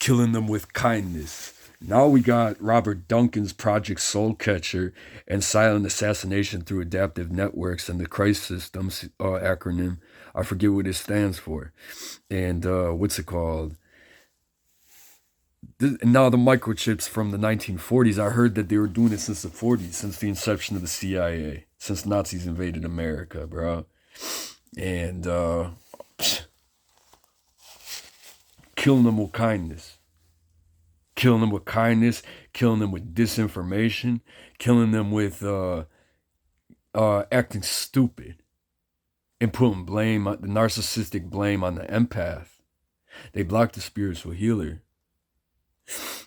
killing them with kindness. Now we got Robert Duncan's Project Soulcatcher and silent assassination through adaptive networks and the Christ Systems acronym. I forget what it stands for. And what's it called? Now the microchips from the 1940s. I heard that they were doing it since the 40s, since the inception of the CIA, since Nazis invaded America, bro. And killing them with kindness. Killing them with kindness, killing them with disinformation, killing them with acting stupid, and putting blame, the narcissistic blame on the empath. They blocked the spiritual healer.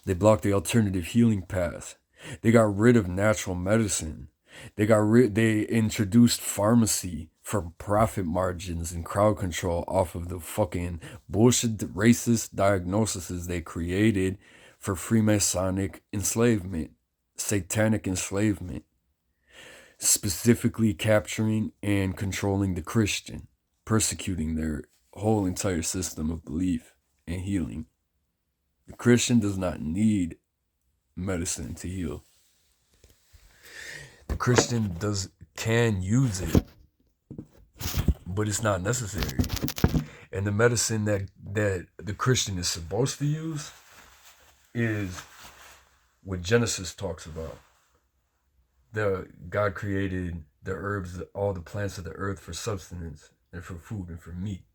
They blocked the alternative healing path. They got rid of natural medicine. They introduced pharmacy for profit margins and crowd control off of the fucking bullshit racist diagnoses they created for Freemasonic enslavement, satanic enslavement, specifically capturing and controlling the Christian, persecuting their whole entire system of belief and healing. The Christian does not need medicine to heal. The Christian can use it, but it's not necessary. And the medicine that the Christian is supposed to use is what Genesis talks about. God created the herbs, all the plants of the earth for sustenance and for food and for meat.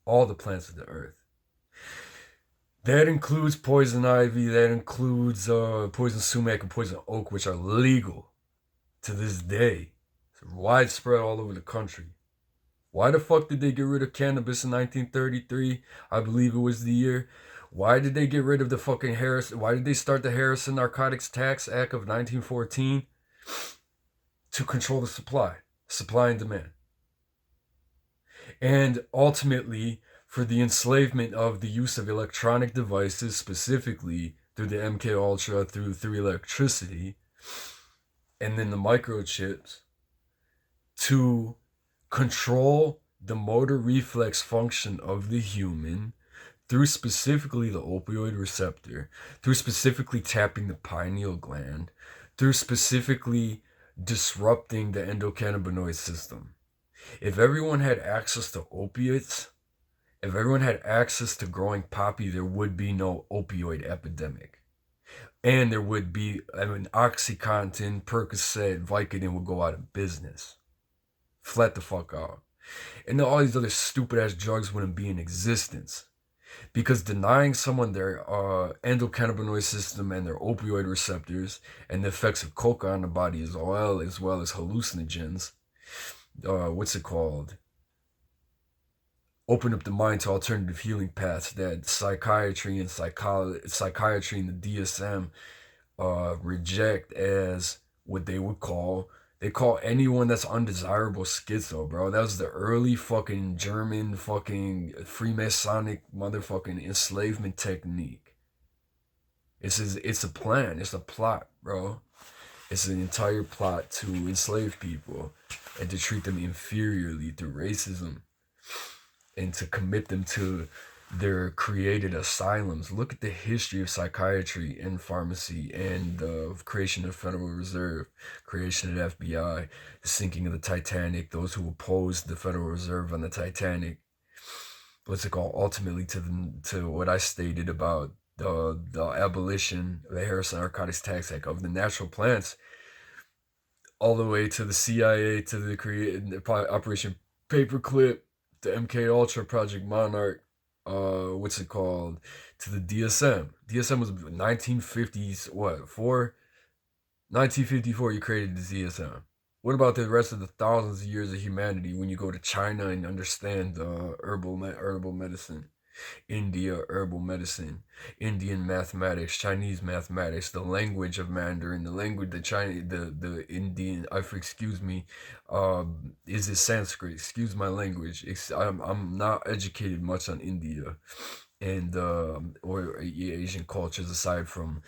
All the plants of the earth. That includes poison ivy, that includes poison sumac and poison oak, which are legal to this day. It's widespread all over the country. Why the fuck did they get rid of cannabis in 1933? I believe it was the year. Why did they get rid of the fucking Harrison? Why did they start the Harrison Narcotics Tax Act of 1914? To control the supply and demand. And ultimately, for the enslavement of the use of electronic devices, specifically through the MK Ultra, through electricity, and then the microchips, to control the motor reflex function of the human through specifically the opioid receptor, through specifically tapping the pineal gland, through specifically disrupting the endocannabinoid system. If everyone had access to opiates, if everyone had access to growing poppy, there would be no opioid epidemic. And there would be, OxyContin, Percocet, Vicodin would go out of business. Flat the fuck out. And then all these other stupid ass drugs wouldn't be in existence. Because denying someone their endocannabinoid system and their opioid receptors and the effects of coca on the body as well as hallucinogens, open up the mind to alternative healing paths that psychiatry and psychiatry and the DSM reject as what they call anyone that's undesirable schizo, bro. That was the early fucking German fucking Freemasonic motherfucking enslavement technique. It's a plan. It's a plot, bro. It's an entire plot to enslave people and to treat them inferiorly through racism and to commit them to their created asylums. Look at the history of psychiatry and pharmacy and the creation of Federal Reserve, creation of FBI, the sinking of the Titanic, those who opposed the Federal Reserve on the Titanic. Ultimately to what I stated about the abolition of the Harrison Narcotics Tax Act of the natural plants, all the way to the CIA, to the Operation Paperclip, the MK Ultra, Project Monarch, to the DSM. DSM was 1950s, 1954 you created the DSM. What about the rest of the thousands of years of humanity when you go to China and understand herbal medicine? India, herbal medicine, Indian mathematics, Chinese mathematics, the language of Mandarin, the language the Indian, is it Sanskrit? Excuse my language. I'm not educated much on India and or Asian cultures aside from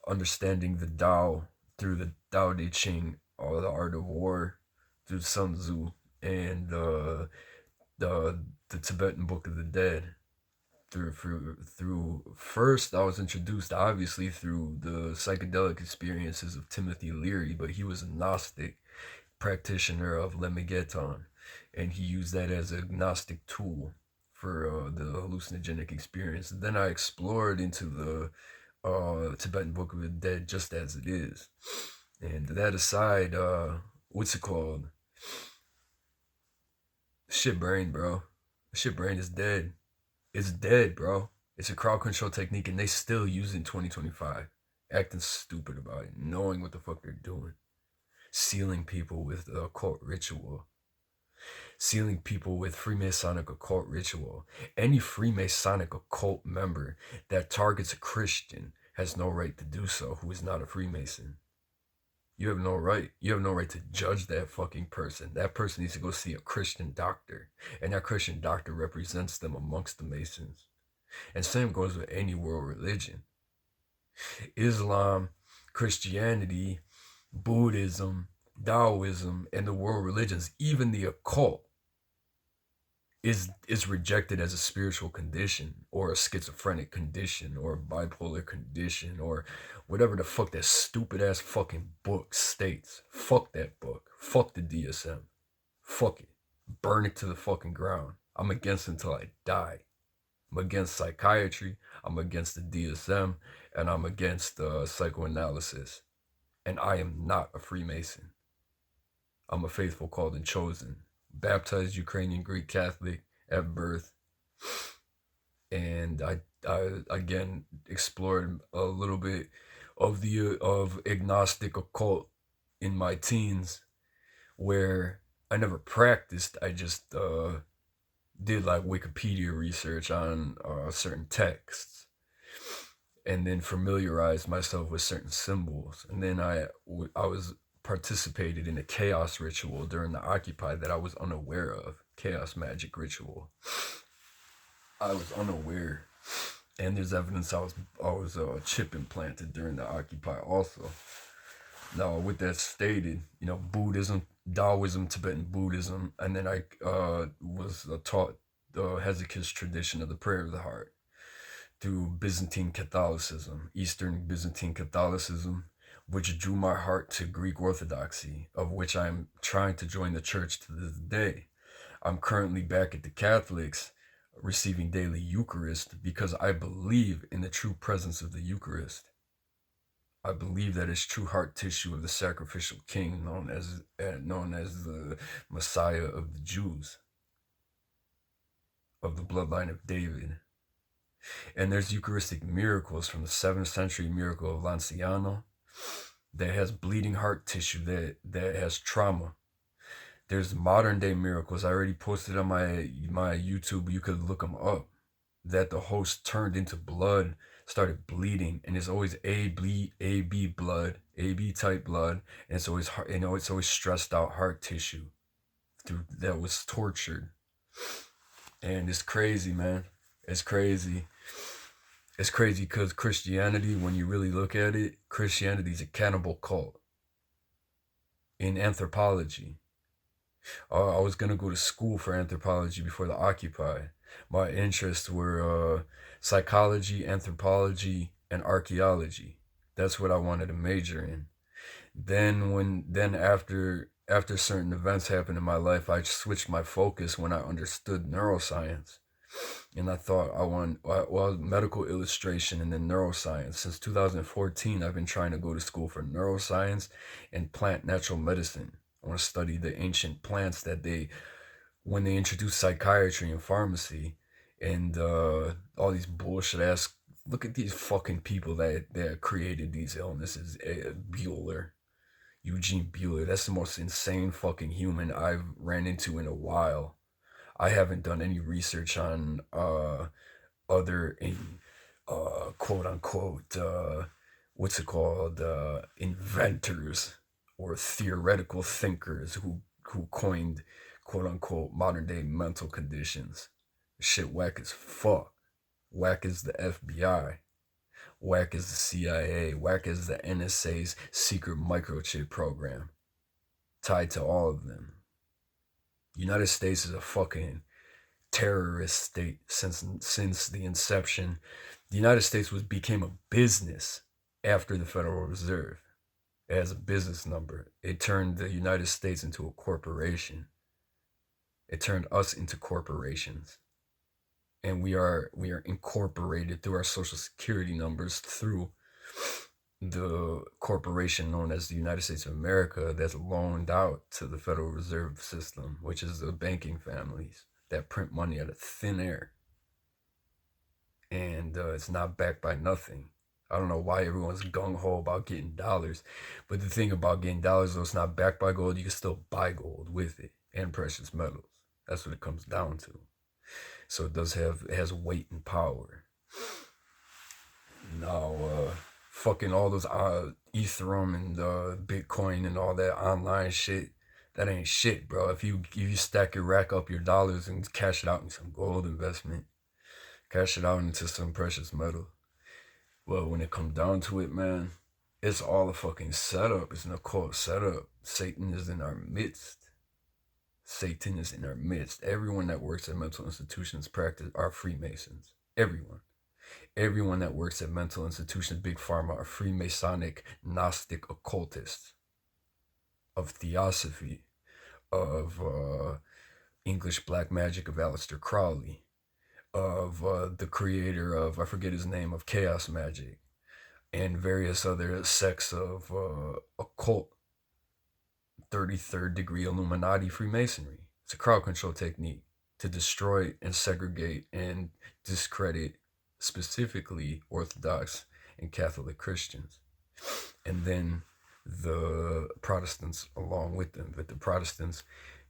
understanding the Tao through the Tao Te Ching or the Art of War through Sun Tzu and the Tibetan Book of the Dead. through first I was introduced obviously through the psychedelic experiences of Timothy Leary, but he was a Gnostic practitioner of Lemegeton, and he used that as a Gnostic tool for the hallucinogenic experience. And then I explored into the Tibetan Book of the Dead just as it is. And that aside, what's it called? Shit brain, bro. Shit brain is dead. It's dead, bro. It's a crowd control technique, and they still use it in 2025. Acting stupid about it, knowing what the fuck they're doing. Sealing people with occult ritual. Sealing people with Freemasonic occult ritual. Any Freemasonic occult member that targets a Christian has no right to do so who is not a Freemason. You have no right. You have no right to judge that fucking person. That person needs to go see a Christian doctor. And that Christian doctor represents them amongst the Masons. And same goes with any world religion. Islam, Christianity, Buddhism, Taoism, and the world religions, even the occult, is rejected as a spiritual condition or a schizophrenic condition or a bipolar condition or whatever the fuck that stupid ass fucking book states. Fuck that book. Fuck the DSM. Fuck it. Burn it to the fucking ground. I'm against it until I die. I'm against psychiatry. I'm against the DSM. And I'm against psychoanalysis. And I am not a Freemason. I'm a faithful called and chosen. Baptized Ukrainian Greek Catholic at birth, and I again explored a little bit of agnostic occult in my teens, where I never practiced. I just did like Wikipedia research on certain texts, and then familiarized myself with certain symbols, and then I was participated in a chaos ritual during the Occupy that I was unaware of. Chaos magic ritual. I was unaware, and there's evidence I was chip implanted during the Occupy also. Now, with that stated, Buddhism, Taoism, Tibetan Buddhism, and then I was taught the Hesychast tradition of the prayer of the heart through Byzantine Catholicism, Eastern Byzantine Catholicism, which drew my heart to Greek Orthodoxy, of which I'm trying to join the church to this day. I'm currently back at the Catholics, receiving daily Eucharist, because I believe in the true presence of the Eucharist. I believe that it's true heart tissue of the sacrificial king, known as the Messiah of the Jews, of the bloodline of David. And there's Eucharistic miracles from the 7th century miracle of Lanciano, that has bleeding heart tissue, that has trauma. There's modern day miracles. I already posted on my YouTube. You could look them up. That the host turned into blood, started bleeding, and it's always AB blood, AB type blood, and it's always it's always stressed out heart tissue that was tortured. And it's crazy, man. It's crazy. It's crazy because Christianity, when you really look at it, Christianity is a cannibal cult. In anthropology, I was going to go to school for anthropology before the Occupy. My interests were psychology, anthropology, and archaeology. That's what I wanted to major in. Then after certain events happened in my life, I switched my focus when I understood neuroscience. And I thought I want medical illustration and then neuroscience. Since 2014, I've been trying to go to school for neuroscience and plant natural medicine. I want to study the ancient plants that when they introduced psychiatry and pharmacy and all these bullshit ass. Look at these fucking people that created these illnesses. Bueller, Eugene Bueller. That's the most insane fucking human I've ran into in a while. I haven't done any research on other quote unquote what's it called, inventors or theoretical thinkers who coined quote unquote modern day mental conditions. Shit whack as fuck. Whack as the FBI. Whack as the CIA. Whack as the NSA's secret microchip program. Tied to all of them. United States is a fucking terrorist state since the inception. The United States became a business after the Federal Reserve. As a business number. It turned the United States into a corporation. It turned us into corporations. And we are incorporated through our social security numbers through the corporation known as the United States of America that's loaned out to the Federal Reserve System, which is the banking families that print money out of thin air. And it's not backed by nothing. I don't know why everyone's gung-ho about getting dollars. But the thing about getting dollars, though, it's not backed by gold. You can still buy gold with it and precious metals. That's what it comes down to. So it has weight and power. Now, fucking all those Ethereum and Bitcoin and all that online shit, that ain't shit, bro. If you stack your rack up your dollars and cash it out in some gold investment, cash it out into some precious metal. Well, when it comes down to it, man, it's all a fucking setup. It's an occult setup. Satan is in our midst. Satan is in our midst. Everyone that works at mental institutions are Freemasons. Everyone. Everyone that works at mental institutions, Big Pharma, are Freemasonic, Gnostic occultists of theosophy, of English black magic of Aleister Crowley, of the creator of, I forget his name, of chaos magic, and various other sects of occult 33rd degree Illuminati Freemasonry. It's a crowd control technique to destroy and segregate and discredit specifically Orthodox and Catholic Christians. And then the Protestants along with them. But the Protestants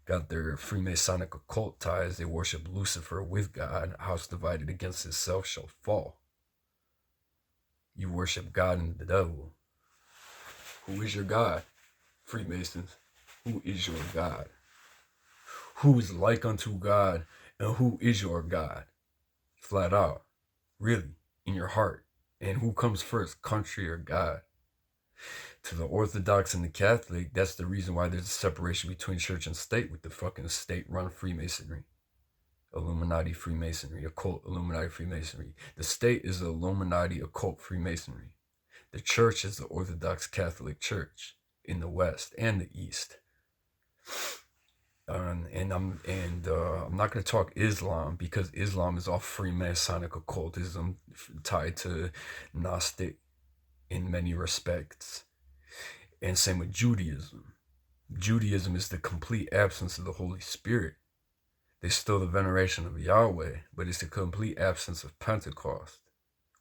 got their Freemasonic occult ties. They worship Lucifer with God. A house divided against itself shall fall. You worship God and the devil. Who is your God? Freemasons. Who is your God? Who is like unto God, and who is your God? Flat out. Really. In your heart. And who comes first, country or God? To the Orthodox and the Catholic, that's the reason why there's a separation between church and state with the fucking state-run Freemasonry. Illuminati Freemasonry, occult Illuminati Freemasonry. The state is the Illuminati occult Freemasonry. The church is the Orthodox Catholic Church in the West and the East. And I'm not going to talk Islam because Islam is all Freemasonic occultism tied to Gnostic in many respects. And same with Judaism. Judaism is the complete absence of the Holy Spirit. There's still the veneration of Yahweh, but it's the complete absence of Pentecost,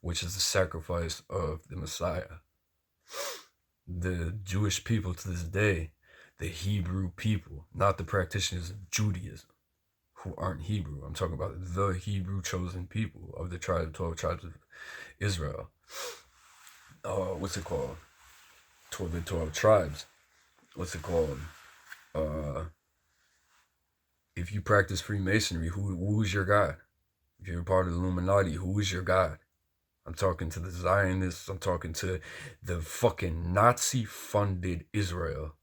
which is the sacrifice of the Messiah. The Jewish people to this day, the Hebrew people, not the practitioners of Judaism, who aren't Hebrew. I'm talking about the Hebrew chosen people of the 12 tribes of Israel. What's it called? The 12 tribes. What's it called? If you practice Freemasonry, who is your God? If you're a part of the Illuminati, who is your God? I'm talking to the Zionists. I'm talking to the fucking Nazi-funded Israel.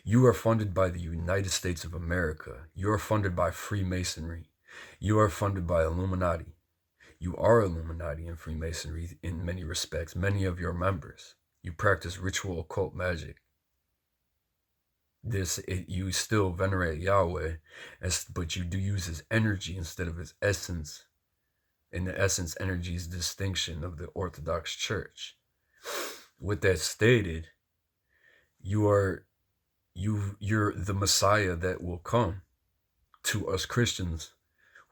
You are funded by the United States of America. You are funded by Freemasonry. You are funded by Illuminati. You are Illuminati and Freemasonry in many respects. Many of your members. You practice ritual occult magic. You still venerate Yahweh, but you do use his energy instead of his essence. And the essence energy is distinction of the Orthodox Church. With that stated, you're the Messiah that will come to us Christians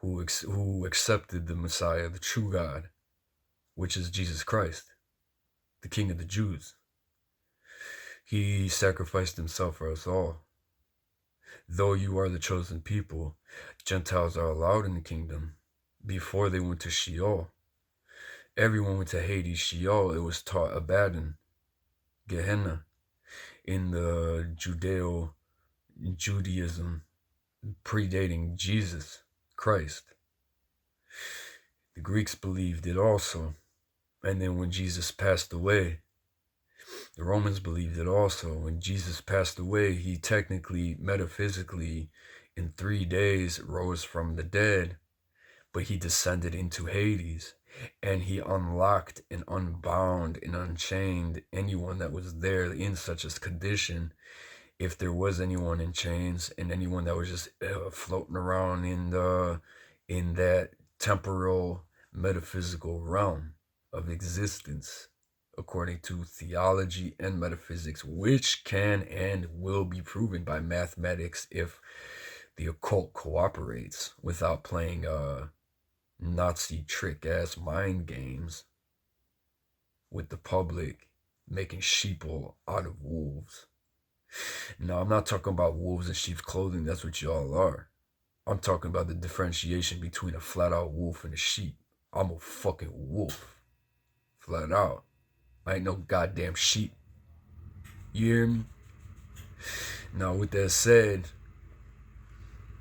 who accepted the Messiah, the true God, which is Jesus Christ, the King of the Jews. He sacrificed himself for us all. Though you are the chosen people, Gentiles are allowed in the kingdom. Before they went to Sheol, everyone went to Hades. Sheol, it was taught Abaddon, Gehenna, in the Judaism predating Jesus Christ. The Greeks believed it also. And then when Jesus passed away, the Romans believed it also. When Jesus passed away, he technically, metaphysically, in 3 days rose from the dead, but he descended into Hades, and he unlocked and unbound and unchained anyone that was there in such a condition, if there was anyone in chains, and anyone that was just floating around in that temporal metaphysical realm of existence, according to theology and metaphysics, which can and will be proven by mathematics if the occult cooperates without playing Nazi trick-ass mind games with the public, making sheeple out of wolves. Now, I'm not talking about wolves in sheep's clothing. That's what y'all are. I'm talking about the differentiation between a flat-out wolf and a sheep. I'm a fucking wolf. Flat out. I ain't no goddamn sheep. You hear me? Now, with that said,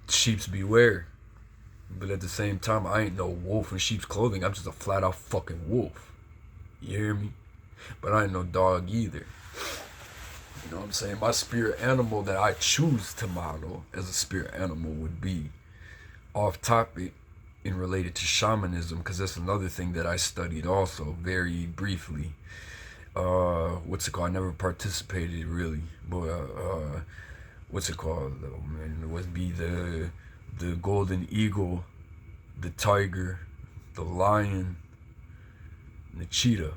sheeps beware. But at the same time, I ain't no wolf in sheep's clothing. I'm just a flat-out fucking wolf. You hear me? But I ain't no dog either. You know what I'm saying? My spirit animal that I choose to model as a spirit animal would be off topic and related to shamanism, because that's another thing that I studied also very briefly. What's it called? I never participated really, but what's it called? Man, it would be the golden eagle, the tiger, the lion, and the cheetah.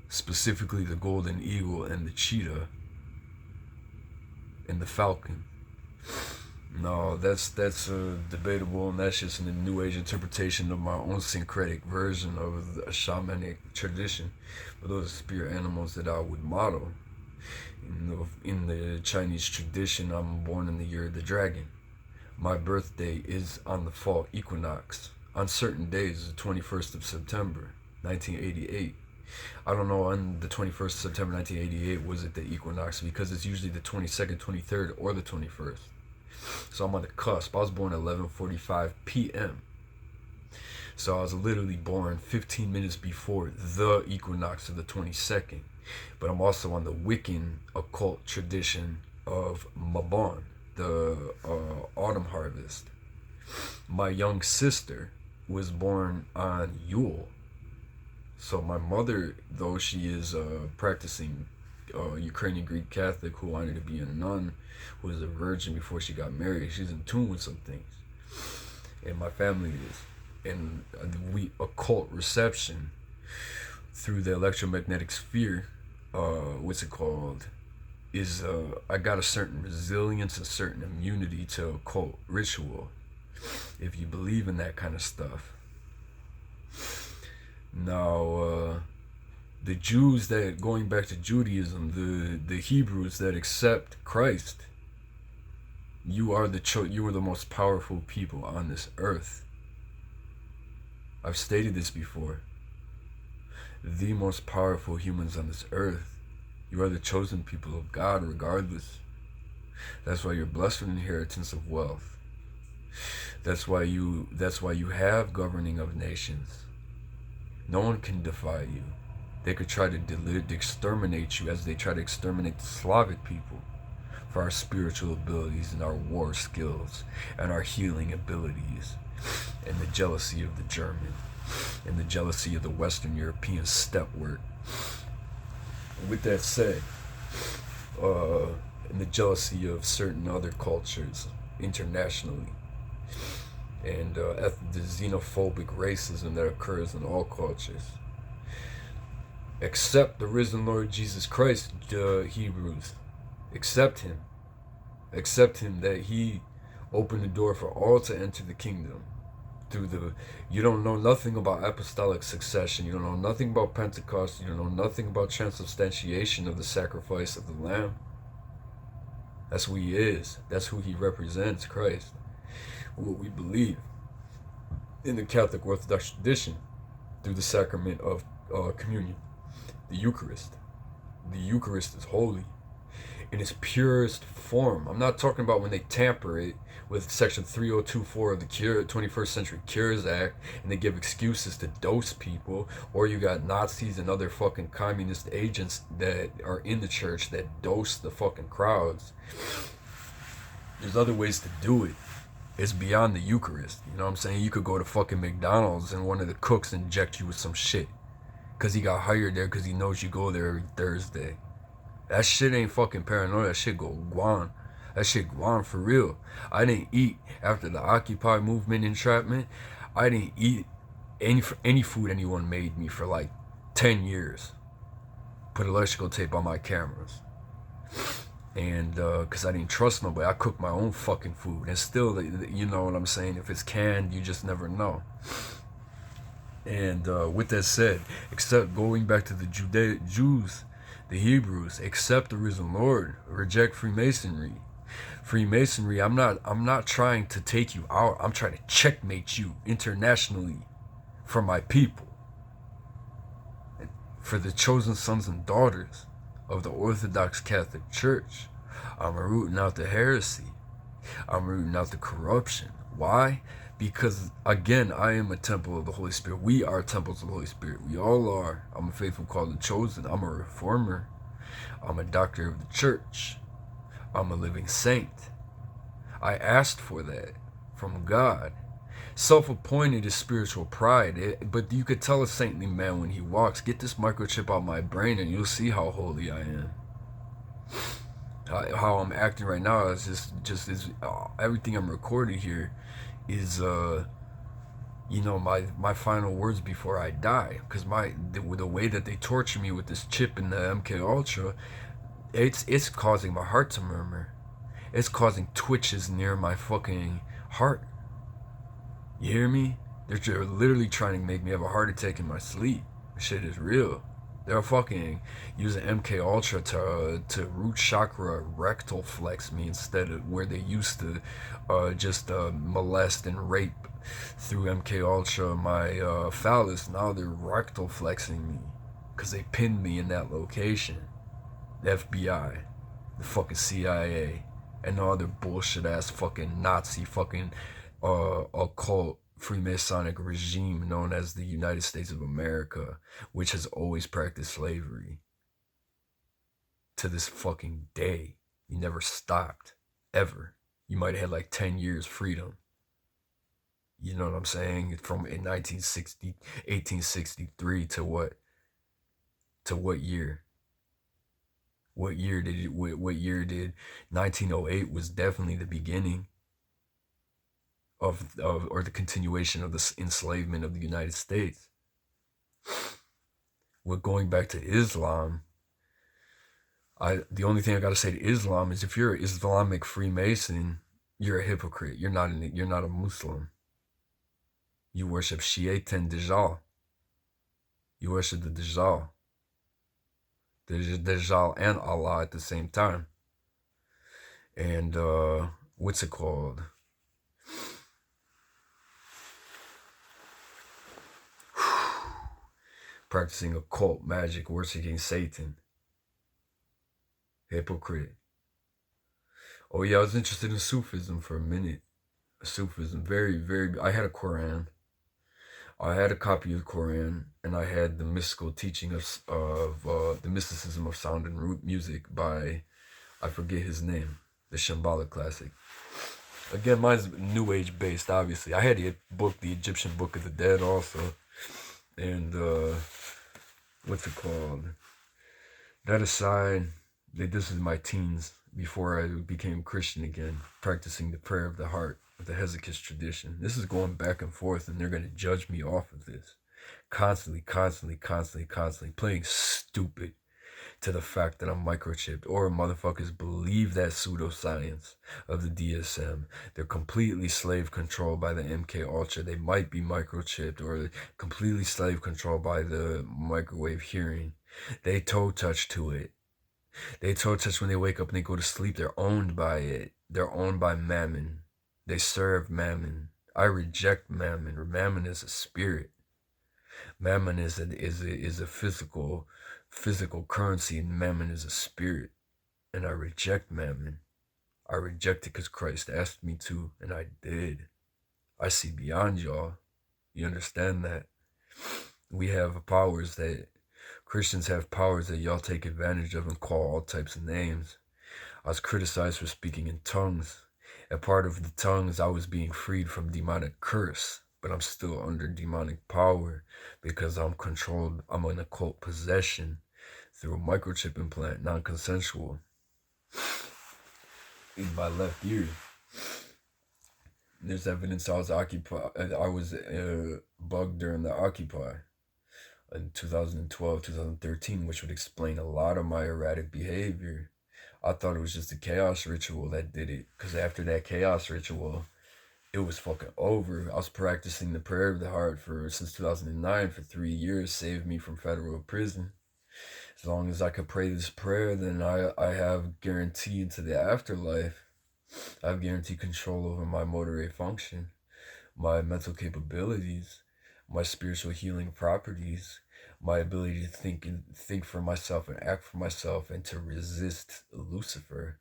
Specifically the golden eagle and the cheetah and the falcon. No, that's debatable, and that's just a New Age interpretation of my own syncretic version of a shamanic tradition. But those are spirit animals that I would model. In the Chinese tradition, I'm born in the year of the dragon. My birthday is on the fall equinox. On certain days, the 21st of September, 1988. I don't know, on the 21st of September 1988 was it the equinox, because it's usually the 22nd, 23rd, or the 21st. So I'm on the cusp. I was born at 11:45 p.m. So I was literally born 15 minutes before the equinox of the 22nd. But I'm also on the Wiccan occult tradition of Mabon, the autumn harvest. My young sister was born on Yule. So my mother, though she is practicing Ukrainian Greek Catholic who wanted to be a nun, who was a virgin before she got married, she's in tune with some things. And my family is. And we occult reception through the electromagnetic sphere, what's it called, is I got a certain resilience, a certain immunity to occult ritual, if you believe in that kind of stuff. Now, the Jews that, going back to Judaism, the Hebrews that accept Christ, you are the most powerful people on this earth. I've stated this before. The most powerful humans on this earth. You are the chosen people of God regardless. That's why you're blessed with an inheritance of wealth. That's why you have governing of nations. No one can defy you. They could try to exterminate you as they try to exterminate the Slavic people for our spiritual abilities and our war skills and our healing abilities, and the jealousy of the German and the jealousy of the Western European step work. With that said, and the jealousy of certain other cultures internationally, and the xenophobic racism that occurs in all cultures. Accept the risen Lord Jesus Christ, Hebrews. Accept him. Accept him, that he opened the door for all to enter the kingdom. You don't know nothing about apostolic succession. You don't know nothing about Pentecost. You don't know nothing about transubstantiation of the sacrifice of the Lamb. That's who he is. That's who he represents, Christ. What we believe in the Catholic Orthodox tradition through the sacrament of communion, the Eucharist. The Eucharist is holy in its purest form. I'm not talking about when they tamper it with Section 3024 of the 21st Century Cures Act and they give excuses to dose people, or you got Nazis and other fucking communist agents that are in the church that dose the fucking crowds. There's other ways to do it. It's beyond the Eucharist. You know what I'm saying? You could go to fucking McDonald's and one of the cooks inject you with some shit. Because he got hired there because he knows you go there every Thursday. That shit ain't fucking paranoia. That shit go guan. That shit guan for real. I didn't eat after the Occupy movement entrapment. I didn't eat any food anyone made me for like 10 years. Put electrical tape on my cameras. And because I didn't trust nobody, I cooked my own fucking food. And still, you know what I'm saying? If it's canned, you just never know. And with that said, except going back to the Jews, the Hebrews, accept the risen Lord, reject Freemasonry. Freemasonry, I'm not trying to take you out. I'm trying to checkmate you internationally for my people, and for the chosen sons and daughters of the Orthodox Catholic Church. I'm rooting out the heresy. I'm rooting out the corruption. Why? Because, again, I am a temple of the Holy Spirit. We are temples of the Holy Spirit. We all are. I'm a faithful called and chosen. I'm a reformer. I'm a doctor of the church. I'm a living saint. I asked for that from God. Self-appointed is spiritual pride. But you could tell a saintly man when he walks, get this microchip out my brain and you'll see how holy I am. How I'm acting right now is just everything I'm recording here is you know, my final words before I die, because the way that they torture me with this chip in the MK Ultra, it's causing my heart to murmur. It's causing twitches near my fucking heart. You hear me? They're literally trying to make me have a heart attack in my sleep. Shit is real. They're fucking using MK Ultra to root chakra rectal flex me instead of where they used to just molest and rape through MK Ultra my phallus. Now they're rectal flexing me because they pinned me in that location. The FBI, the fucking CIA, and the other bullshit ass fucking Nazi fucking occult Freemasonic regime known as the United States of America, which has always practiced slavery. To this fucking day. You never stopped. Ever. You might have had like 10 years freedom. You know what I'm saying? From in 1863 to what? To what year? What year did 1908 was definitely the beginning of or the continuation of the enslavement of the United States. Well, going back to Islam, the only thing I gotta say to Islam is if you're an Islamic Freemason, you're a hypocrite. You're not a Muslim. You worship Shi'atan Dajjal. You worship the Dajjal. The Dajjal and Allah at the same time. And what's it called? Practicing occult magic, worshiping Satan. Hypocrite. Oh yeah, I was interested in Sufism for a minute. Sufism, I had a Quran. I had a copy of the Quran, and I had the mystical teaching of the mysticism of sound and root music by, I forget his name, the Shambhala classic. Again, mine's New Age based, obviously. I had the book, the Egyptian Book of the Dead also. And what's it called? That aside, this is my teens before I became Christian again, practicing the prayer of the heart with the Hezekiah tradition. This is going back and forth, and they're going to judge me off of this. Constantly playing stupid to the fact that I'm microchipped, or motherfuckers believe that pseudoscience of the DSM. They're completely slave controlled by the MK Ultra. They might be microchipped or completely slave controlled by the microwave hearing. They toe touch to it. They toe touch when they wake up and they go to sleep. They're owned by it. They're owned by Mammon. They serve Mammon. I reject Mammon. Mammon is a spirit. Mammon is a physical currency, and Mammon is a spirit. And I reject Mammon. I reject it because Christ asked me to, and I did. I see beyond y'all. You understand that? We have powers that Christians have powers that y'all take advantage of and call all types of names. I was criticized for speaking in tongues. A part of the tongues, I was being freed from demonic curse, but I'm still under demonic power because I'm controlled. I'm in occult possession through a microchip implant, non-consensual, in my left ear. There's evidence I was bugged during the Occupy in 2012, 2013, which would explain a lot of my erratic behavior. I thought it was just a chaos ritual that did it, because after that chaos ritual, it was fucking over. I was practicing the prayer of the heart since 2009 for 3 years, saved me from federal prison. As long as I could pray this prayer, then I have guarantee into the afterlife. I have guaranteed control over my motor rate function, my mental capabilities, my spiritual healing properties, my ability to think for myself and act for myself, and to resist Lucifer,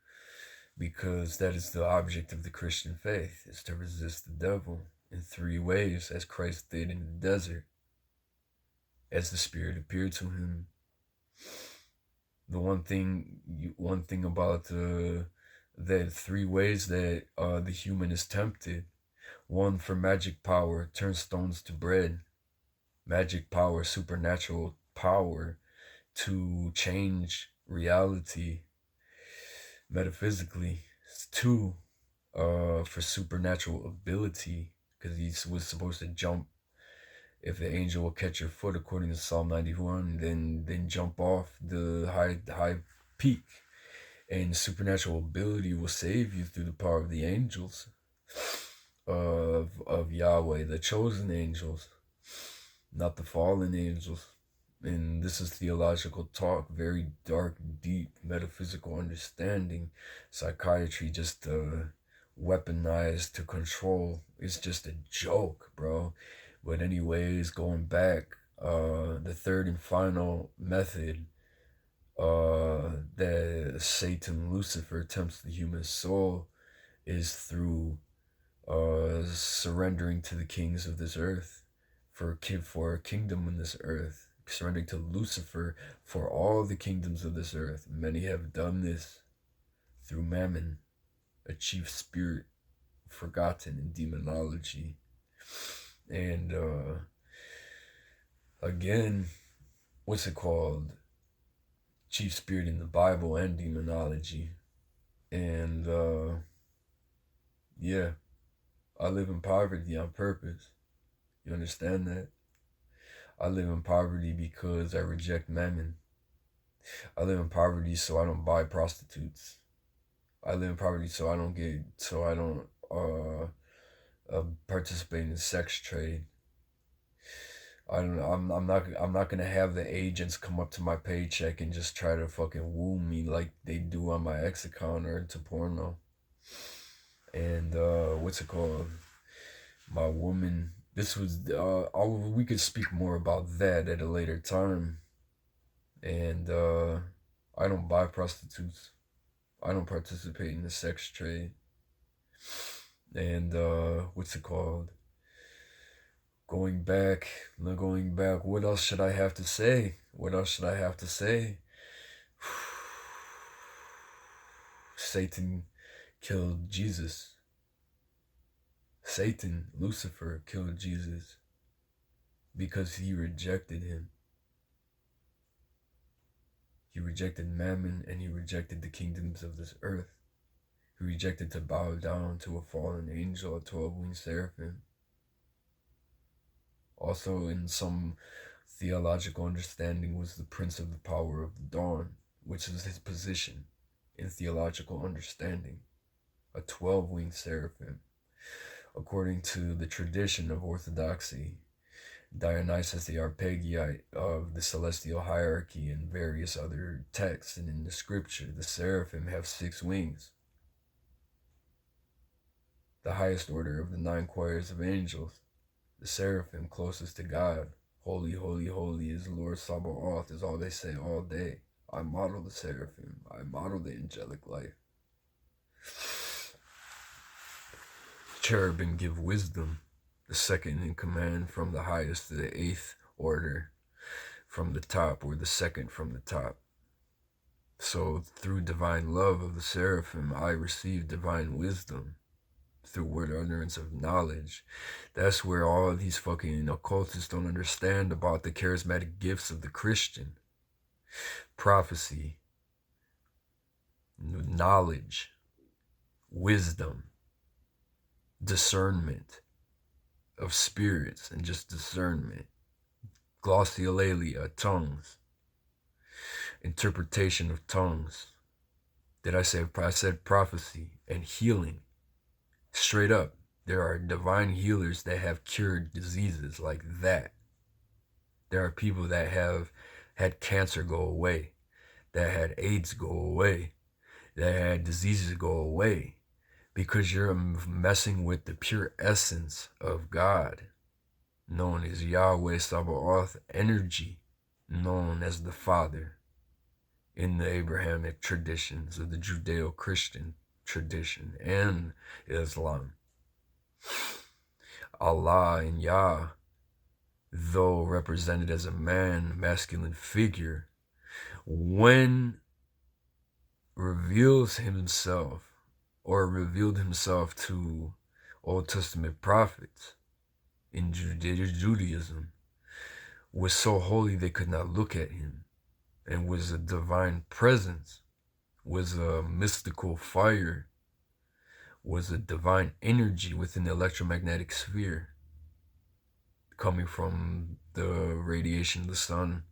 because that is the object of the Christian faith, is to resist the devil in 3 ways, as Christ did in the desert, as the Spirit appeared to him. The one thing about the 3 ways that the human is tempted: 1, for magic power, turn stones to bread. Magic power, supernatural power to change reality metaphysically. 2, for supernatural ability, because he was supposed to jump. If the angel will catch your foot, according to Psalm 91, then jump off the high peak. And supernatural ability will save you through the power of the angels of Yahweh, the chosen angels, not the fallen angels. And this is theological talk, very dark, deep, metaphysical understanding. Psychiatry just weaponized to control. It's just a joke, bro. But anyways, going back, the third and final method that Satan, Lucifer, tempts the human soul is through surrendering to the kings of this earth for a kingdom in this earth, surrendering to Lucifer for all the kingdoms of this earth. Many have done this through Mammon, a chief spirit forgotten in demonology. And again, what's it called? Chief spirit in the Bible and demonology. And yeah, I live in poverty on purpose. You understand that? I live in poverty because I reject Mammon. I live in poverty so I don't buy prostitutes. I live in poverty so I don't participate in the sex trade. I'm not gonna have the agents come up to my paycheck and just try to fucking woo me like they do on my X account or into porno. And what's it called? My woman. This was we could speak more about that at a later time. And I don't buy prostitutes. I don't participate in the sex trade. And what's it called? Going back, what else should I have to say? Satan killed Jesus. Satan, Lucifer, killed Jesus because he rejected him. He rejected Mammon, and he rejected the kingdoms of this earth. He rejected to bow down to a fallen angel, a 12-winged seraphim. Also, in some theological understanding, was the prince of the power of the dawn, which is his position in theological understanding, a 12-winged seraphim. According to the tradition of orthodoxy, Dionysus the Arpegiite of the celestial hierarchy, and various other texts and in the scripture, the seraphim have 6 wings. The highest order of the 9 choirs of angels, the seraphim closest to God. Holy, holy, holy is Lord Sabaoth, is all they say all day. I model the seraphim. I model the angelic life. Cherubim give wisdom, the second in command from the highest to the 8th order from the top, or the second from the top. So through divine love of the seraphim, I receive divine wisdom. through word utterance of knowledge. That's where all these fucking occultists don't understand about the charismatic gifts of the Christian. Prophecy, knowledge, wisdom, discernment of spirits, and just discernment. Glossolalia, tongues. Interpretation of tongues. Did I say? I said prophecy and healing. Straight up, there are divine healers that have cured diseases like that. There are people that have had cancer go away, that had AIDS go away, that had diseases go away, because you're messing with the pure essence of God, known as Yahweh Sabaoth, energy, known as the Father, in the Abrahamic traditions of the Judeo-Christian tradition and Islam. Allah and Yah, though represented as a man, masculine figure, when reveals himself or revealed himself to Old Testament prophets in Judaism, was so holy they could not look at him, and was a divine presence, was a mystical fire, was a divine energy within the electromagnetic sphere, coming from the radiation of the sun,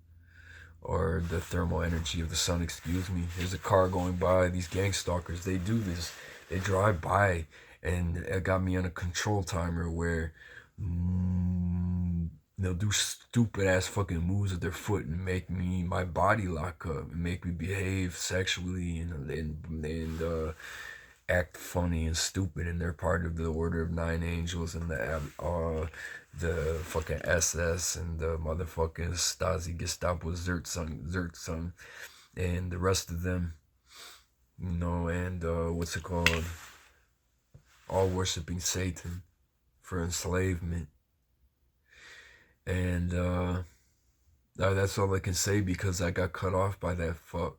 or the thermal energy of the sun, excuse me. There's a car going by, these gang stalkers, they do this, they drive by, and it got me on a control timer where they'll do stupid ass fucking moves with their foot and make my body lock up and make me behave sexually and act funny and stupid, and they're part of the Order of Nine Angels and the fucking SS and the motherfucking Stasi, Gestapo, Zertzung, and the rest of them, you know, and what's it called? All worshiping Satan for enslavement. And that's all I can say, because I got cut off by that fuck.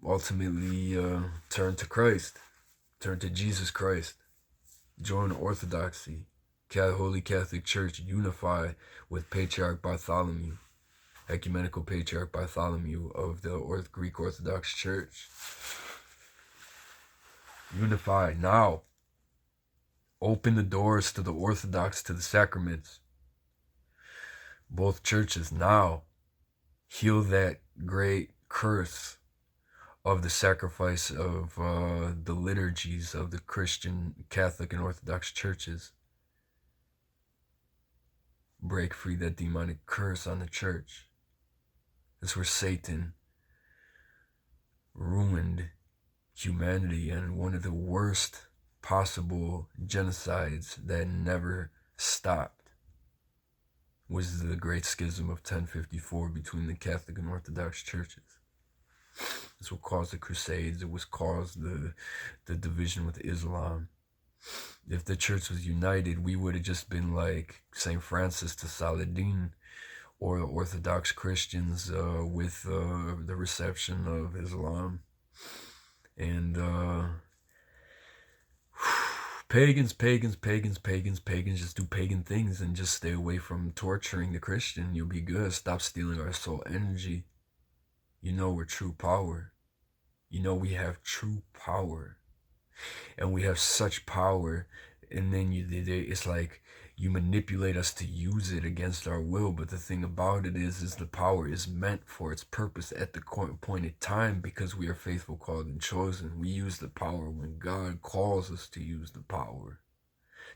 Ultimately, turn to Christ, turn to Jesus Christ, join Orthodoxy, Holy Catholic Church, unify with Patriarch Bartholomew, Ecumenical Patriarch Bartholomew of the Greek Orthodox Church. Unify now. Open the doors to the Orthodox, to the sacraments. Both churches now. Heal that great curse of the sacrifice of the liturgies of the Christian, Catholic, and Orthodox churches. Break free that demonic curse on the church. That's where Satan ruined humanity, and one of the worst possible genocides that never stopped was the Great Schism of 1054 between the Catholic and Orthodox churches. That's what caused the Crusades. It was caused the division with Islam. If the church was united, we would have just been like St. Francis to Saladin, or the Orthodox Christians with the reception of Islam. And pagans just do pagan things, and just stay away from torturing the Christian. You'll be good. Stop stealing our soul energy. You know we're true power. You know we have true power. And we have such power, and then it's like you manipulate us to use it against our will. But the thing about it is the power is meant for its purpose at the appointed time, because we are faithful, called, and chosen. We use the power when God calls us to use the power,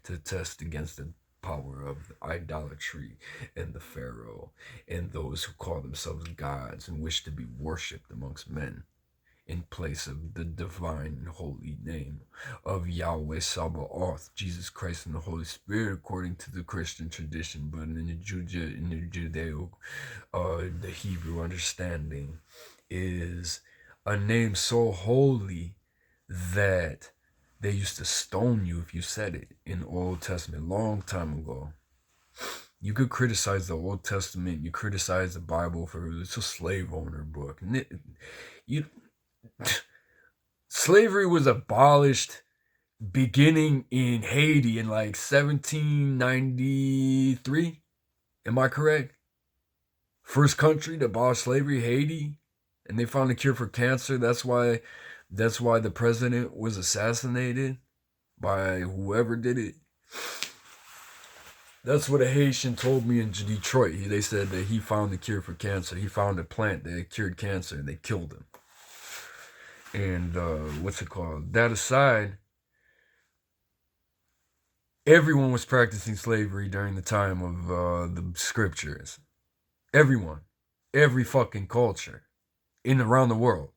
to test against the power of idolatry and the Pharaoh and those who call themselves gods and wish to be worshipped amongst men, in place of the divine and holy name of Yahweh Sabaoth, Jesus Christ, and the Holy Spirit, according to the Christian tradition. But in the Judeo, the Hebrew understanding, is a name so holy that they used to stone you if you said it in the Old Testament, long time ago. You could criticize the Old Testament, you criticize the Bible for it's a slave owner book. Slavery was abolished beginning in Haiti in like 1793. Am I correct? First country to abolish slavery, Haiti, and they found a cure for cancer. That's why the president was assassinated by whoever did it. That's what a Haitian told me in Detroit. They said that he found the cure for cancer. He found a plant that cured cancer, and they killed him. And what's it called? That aside, everyone was practicing slavery during the time of the scriptures. Everyone, every fucking culture, in around the world,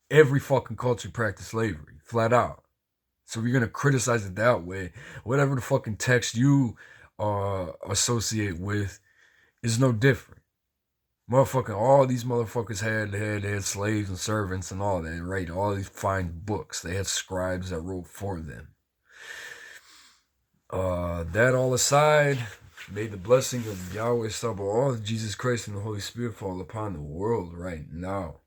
every fucking culture practiced slavery, flat out. So you're gonna criticize it that way. Whatever the fucking text you associate with is no different. Motherfucking all these motherfuckers had slaves and servants and all that, right? All these fine books. They had scribes that wrote for them. That all aside, may the blessing of Yahweh Sabaoth, Jesus Christ, and the Holy Spirit fall upon the world right now.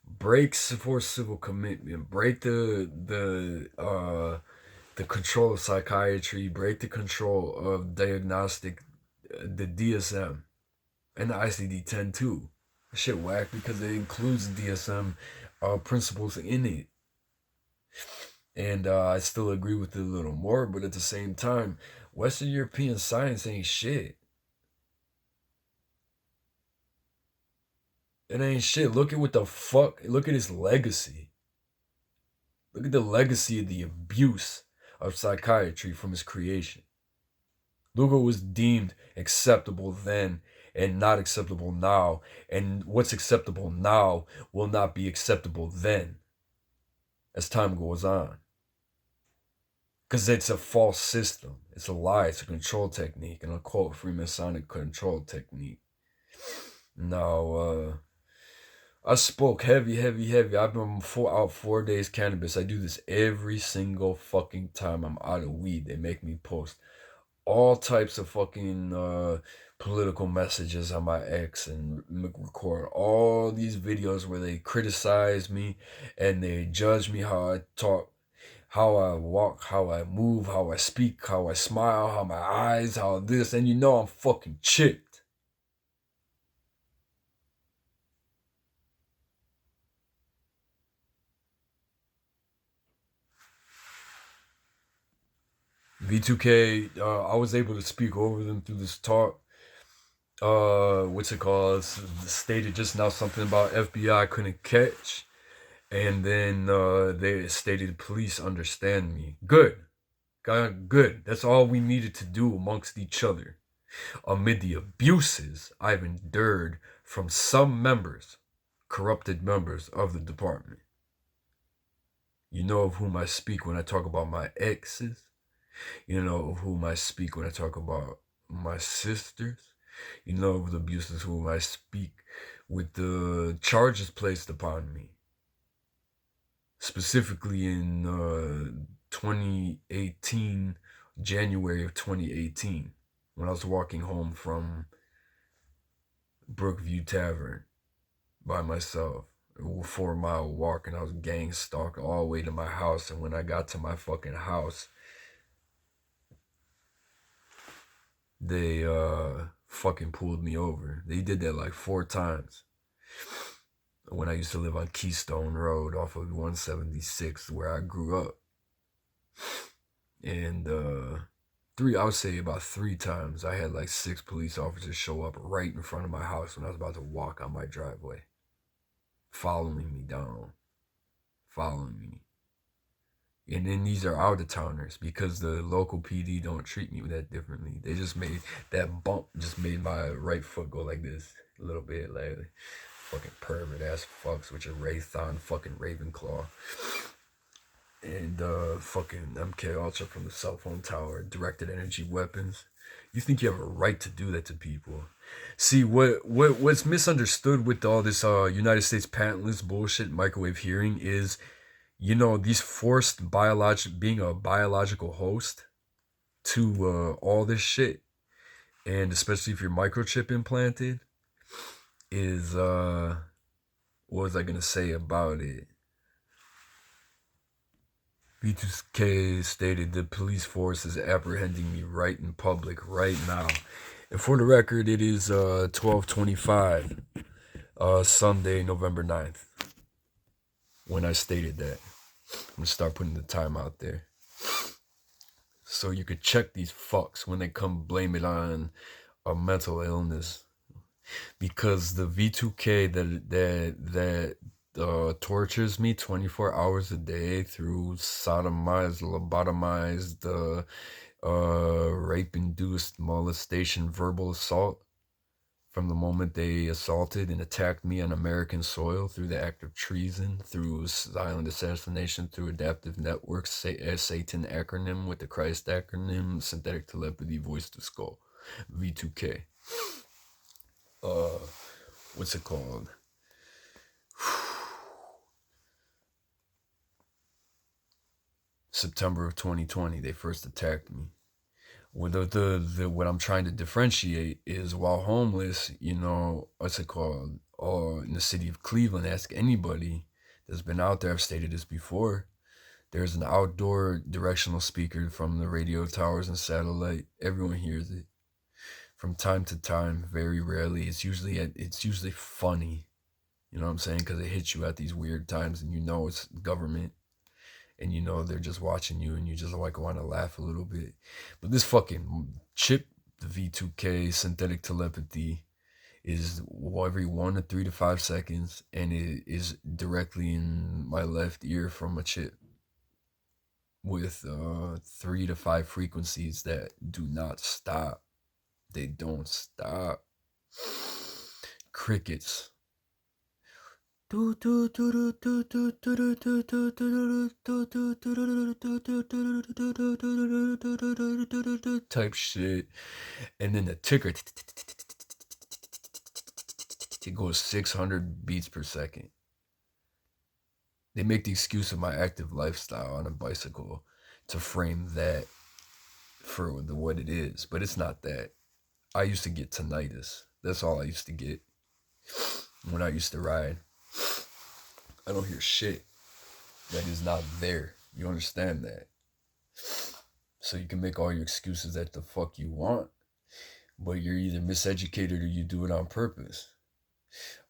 Break for civil commitment. Break the control of psychiatry. Break the control of diagnostic, the DSM, and the ICD-10 too. Shit whack because it includes DSM principles in it. And I still agree with it a little more, but at the same time, Western European science ain't shit. It ain't shit. Look at what the fuck. Look at his legacy. Look at the legacy of the abuse of psychiatry from his creation. Look what was deemed acceptable then and not acceptable now. And what's acceptable now will not be acceptable then as time goes on. Because it's a false system. It's a lie. It's a control technique. And I'll quote Freemasonic control technique. Now, I spoke heavy. I've been out 4 days cannabis. I do this every single fucking time I'm out of weed. They make me post all types of fucking political messages on my X and record all these videos where they criticize me and they judge me, how I talk, how I walk, how I move, how I speak, how I smile, how my eyes, how this, and you know I'm fucking chipped. V2K, I was able to speak over them through this talk. What's it called? Stated just now something about FBI couldn't catch. And then they stated police understand me. Good. Good. That's all we needed to do amongst each other. Amid the abuses I've endured from some members, corrupted members of the department. You know of whom I speak when I talk about my exes. You know of whom I speak when I talk about my sisters. You know of the abuses whom I speak with the charges placed upon me. Specifically in 2018, January of 2018, when I was walking home from Brookview Tavern by myself. A 4-mile walk, and I was gang stalked all the way to my house. And when I got to my fucking house, they fucking pulled me over. They did that like 4 times. When I used to live on Keystone Road off of 176, where I grew up. And I would say about 3 times, I had like 6 police officers show up right in front of my house when I was about to walk on my driveway. Following me down. Following me. And then these are out-of-towners because the local PD don't treat me that differently. They just made that bump, just made my right foot go like this a little bit, like fucking pervert ass fucks with your Raython fucking Ravenclaw. And fucking MK Ultra from the cell phone tower, directed energy weapons. You think you have a right to do that to people? See, what's misunderstood with all this United States patentless bullshit microwave hearing is, you know, these forced being a biological host to all this shit, and especially if you're microchip implanted, is what was I gonna say about it? V2K stated the police force is apprehending me right in public right now. And for the record, it is 12:25, Sunday, November 9th, when I stated that. I'm gonna start putting the time out there, so you could check these fucks when they come blame it on a mental illness, because the V2K that tortures me 24 hours a day through sodomized, lobotomized, rape-induced molestation, verbal assault, from the moment they assaulted and attacked me on American soil through the act of treason, through silent assassination, through adaptive networks, Satan acronym with the Christ acronym, synthetic telepathy, voice to skull, V2K. What's it called? September of 2020, they first attacked me. What I'm trying to differentiate is, while homeless, what's it called? In the city of Cleveland, ask anybody that's been out there. I've stated this before. There's an outdoor directional speaker from the radio towers and satellite. Everyone hears it from time to time. Very rarely. It's usually funny. You know what I'm saying? Because it hits you at these weird times, and it's government. And they're just watching you, and you just want to laugh a little bit. But this fucking chip, the V2K synthetic telepathy, is every 1 to 3 to 5 seconds, and it is directly in my left ear from a chip, with 3 to 5 frequencies that do not stop. They don't stop. Crickets. Type shit. And then the ticker, it goes 600 beats per second. They make the excuse of my active lifestyle on a bicycle to frame that for what it is, but it's not that. I used to get tinnitus. That's all I used to get when I used to ride. I don't hear shit that is not there. You understand that? So you can make all your excuses that the fuck you want, but you're either miseducated or you do it on purpose.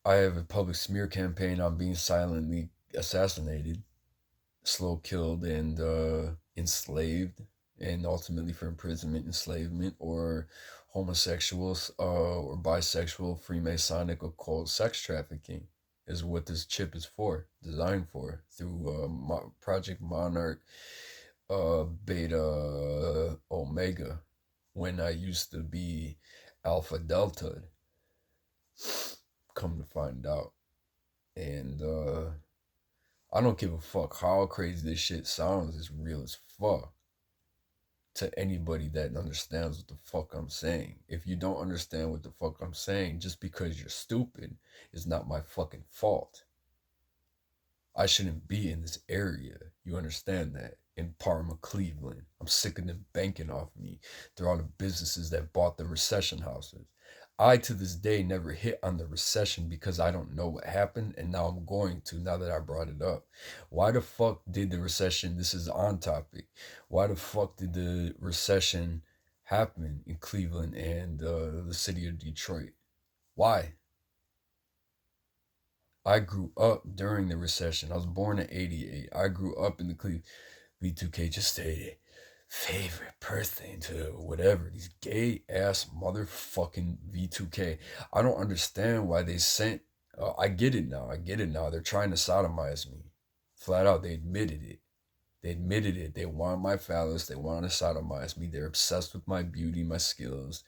I have a public smear campaign on being silently assassinated, slow killed, and enslaved, and ultimately for imprisonment, enslavement, or homosexuals, or bisexual, Freemasonic, occult sex trafficking is what this chip is designed for, through Project Monarch Beta Omega, when I used to be Alpha Delta, come to find out. And I don't give a fuck how crazy this shit sounds. It's real as fuck to anybody that understands what the fuck I'm saying. If you don't understand what the fuck I'm saying, just because you're stupid is not my fucking fault. I shouldn't be in this area. You understand that? In Parma, Cleveland. I'm sick of them banking off me. They're all the businesses that bought the recession houses. I, to this day, never hit on the recession because I don't know what happened, and now I'm going to, now that I brought it up. Why the fuck did the recession, this is on topic, why the fuck did the recession happen in Cleveland and the city of Detroit? Why? I grew up during the recession. I was born in 88. I grew up in the Cleveland. V2K just stated favorite person to whatever, these gay ass motherfucking V2K. I don't understand why they sent, I get it now. They're trying to sodomize me. Flat out, they admitted it. They want my phallus. They want to sodomize me. They're obsessed with my beauty, my skills.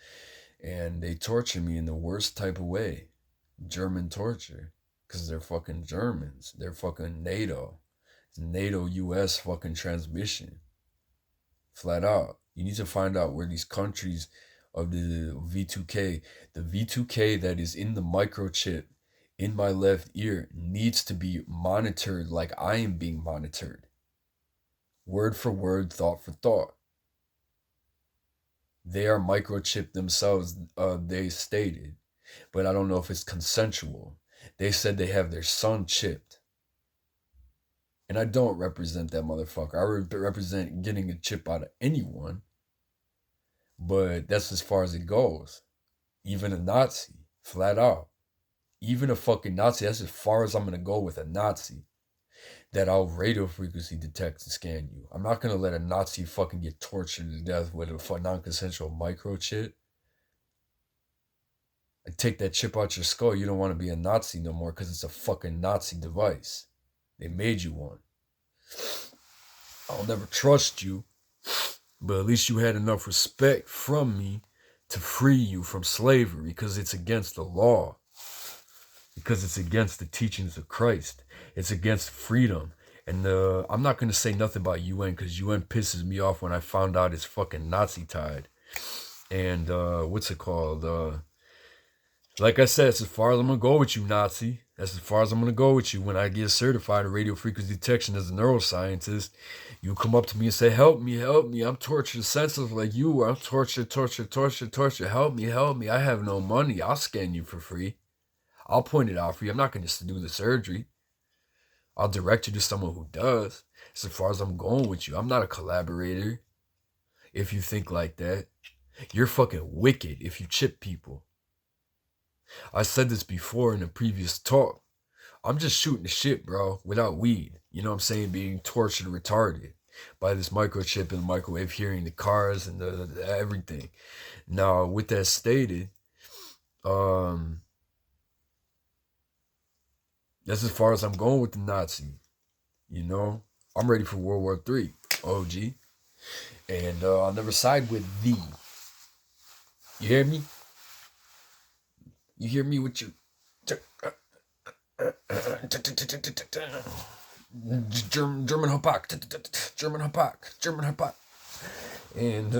And they torture me in the worst type of way. German torture. Because they're fucking Germans. They're fucking NATO. It's NATO-US fucking transmission. Flat out. You need to find out where these countries of the V2K, the V2K that is in the microchip in my left ear, needs to be monitored like I am being monitored. Word for word, thought for thought. They are microchipped themselves, they stated. But I don't know if it's consensual. They said they have their son chipped. And I don't represent that motherfucker. I represent getting a chip out of anyone. But that's as far as it goes. Even a Nazi, flat out. Even a fucking Nazi, that's as far as I'm going to go with a Nazi. That I'll radio frequency detect and scan you. I'm not going to let a Nazi fucking get tortured to death with a non-consensual microchip. I take that chip out your skull, you don't want to be a Nazi no more because it's a fucking Nazi device. They made you one. I'll never trust you, but at least you had enough respect from me to free you from slavery because it's against the law. Because it's against the teachings of Christ. It's against freedom. And I'm not going to say nothing about UN because UN pisses me off when I found out it's fucking Nazi-tied. And what's it called? Like I said, that's as far as I'm going to go with you, Nazi. That's as far as I'm going to go with you. When I get certified in radio frequency detection as a neuroscientist, you come up to me and say, help me. I'm tortured senseless like you. I'm tortured. Help me. I have no money. I'll scan you for free. I'll point it out for you. I'm not going to do the surgery. I'll direct you to someone who does. As far as I'm going with you, I'm not a collaborator. If you think like that, you're fucking wicked if you chip people. I said this before in a previous talk. I'm just shooting the shit, bro, without weed. You know what I'm saying? Being tortured and retarded by this microchip and microwave hearing, the cars and the everything. Now, with that stated, that's as far as I'm going with the Nazi. You know? I'm ready for World War III, OG. And I'll never side with thee. You hear me? You hear me with your German Hapak. German Hapak. And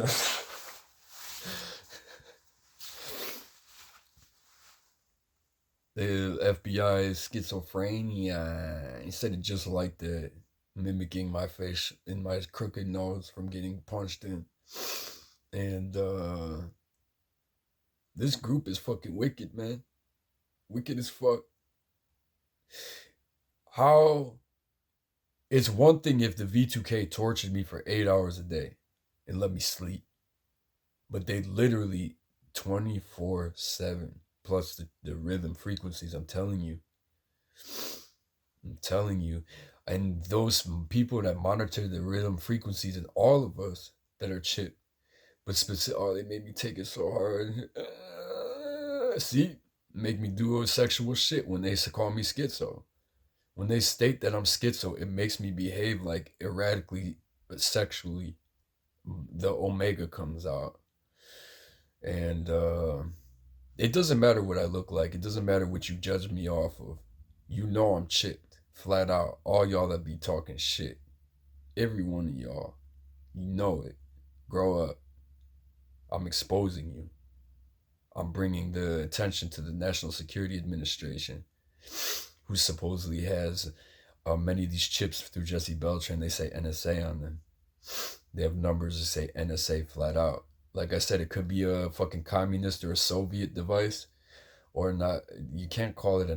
the FBI schizophrenia. He said it just like that, mimicking my face and my crooked nose from getting punched in. And this group is fucking wicked, man. Wicked as fuck. How? It's one thing if the V2K tortured me for 8 hours a day and let me sleep. But they literally 24/7 plus the rhythm frequencies. I'm telling you. And those people that monitor the rhythm frequencies and all of us that are chipped. But they made me take it so hard. See? Make me do sexual shit when they call me schizo. When they state that I'm schizo, it makes me behave like erratically, but sexually. The omega comes out. And it doesn't matter what I look like. It doesn't matter what you judge me off of. You know I'm chipped. Flat out. All y'all that be talking shit. Every one of y'all. You know it. Grow up. I'm exposing you. I'm bringing the attention to the National Security Administration, who supposedly has many of these chips through Jesse Beltran. They say NSA on them. They have numbers that say NSA flat out. Like I said, it could be a fucking communist or a Soviet device, or not. You can't call it a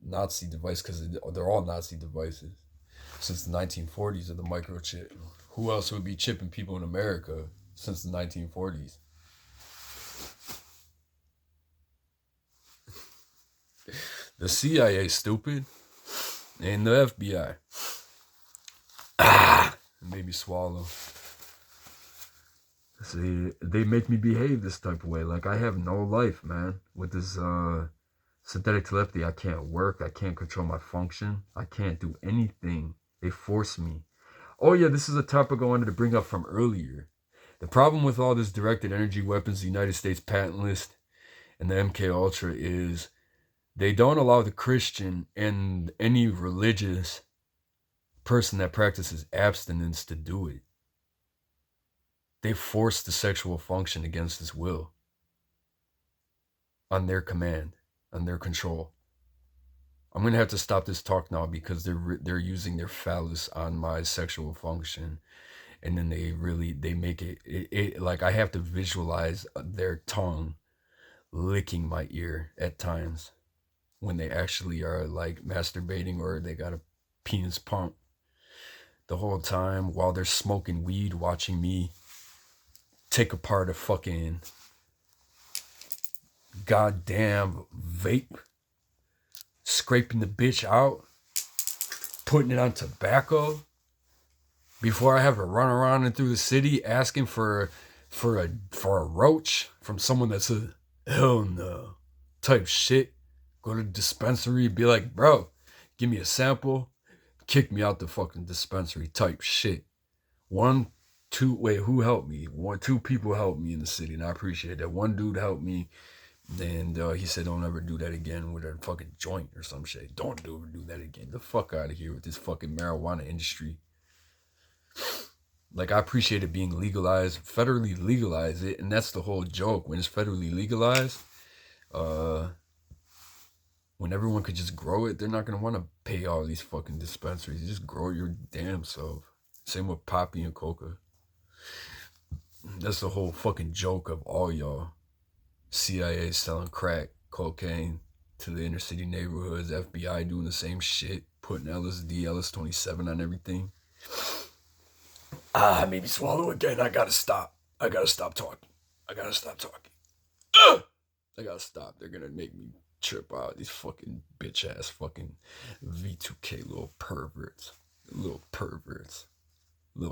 Nazi device because they're all Nazi devices since the 1940s of the microchip. Who else would be chipping people in America since the 1940s? The CIA, stupid, and the FBI. It made me swallow. See, they make me behave this type of way. Like, I have no life, man. With this synthetic telepathy, I can't work. I can't control my function. I can't do anything. They force me. Oh, yeah, this is a topic I wanted to bring up from earlier. The problem with all this directed energy weapons, the United States patent list, and the MK Ultra is they don't allow the Christian and any religious person that practices abstinence to do it. They force the sexual function against his will. On their command, on their control. I'm going to have to stop this talk now because they're using their phallus on my sexual function. And then they make it like I have to visualize their tongue licking my ear at times when they actually are like masturbating or they got a penis pump. the whole time while they're smoking weed, watching me take apart a fucking goddamn vape, scraping the bitch out, putting it on tobacco, before I have to run around and through the city asking for a roach from someone that's a hell no type shit. Go to the dispensary, be like, bro, give me a sample, kick me out the fucking dispensary type shit. Who helped me? Two people helped me in the city, and I appreciate that. One dude helped me, and he said, don't ever do that again with a fucking joint or some shit. Don't ever do that again. The fuck out of here with this fucking marijuana industry. Like, I appreciate it being legalized, federally legalize it, and that's the whole joke. When it's federally legalized, when everyone could just grow it, they're not going to want to pay all these fucking dispensaries. You just grow your damn self. Same with poppy and coca. That's the whole fucking joke of all y'all. CIA selling crack, cocaine to the inner city neighborhoods, FBI doing the same shit, putting LSD, LS-27 on everything. Maybe swallow again. I gotta stop talking. I gotta stop. They're gonna make me trip out. These fucking bitch ass fucking V2K little perverts. Little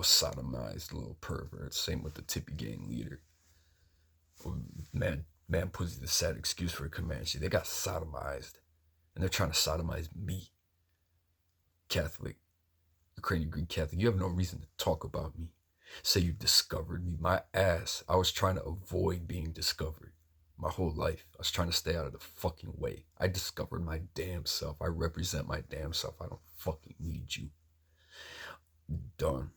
sodomized little perverts. Same with the Tippy Gang leader. Man, pussy, the sad excuse for a Comanche. They got sodomized. And they're trying to sodomize me. Catholic. Ukrainian Greek Catholic. You have no reason to talk about me. Say you discovered me. My ass. I was trying to avoid being discovered. My whole life. I was trying to stay out of the fucking way. I discovered my damn self. I represent my damn self. I don't fucking need you. Done.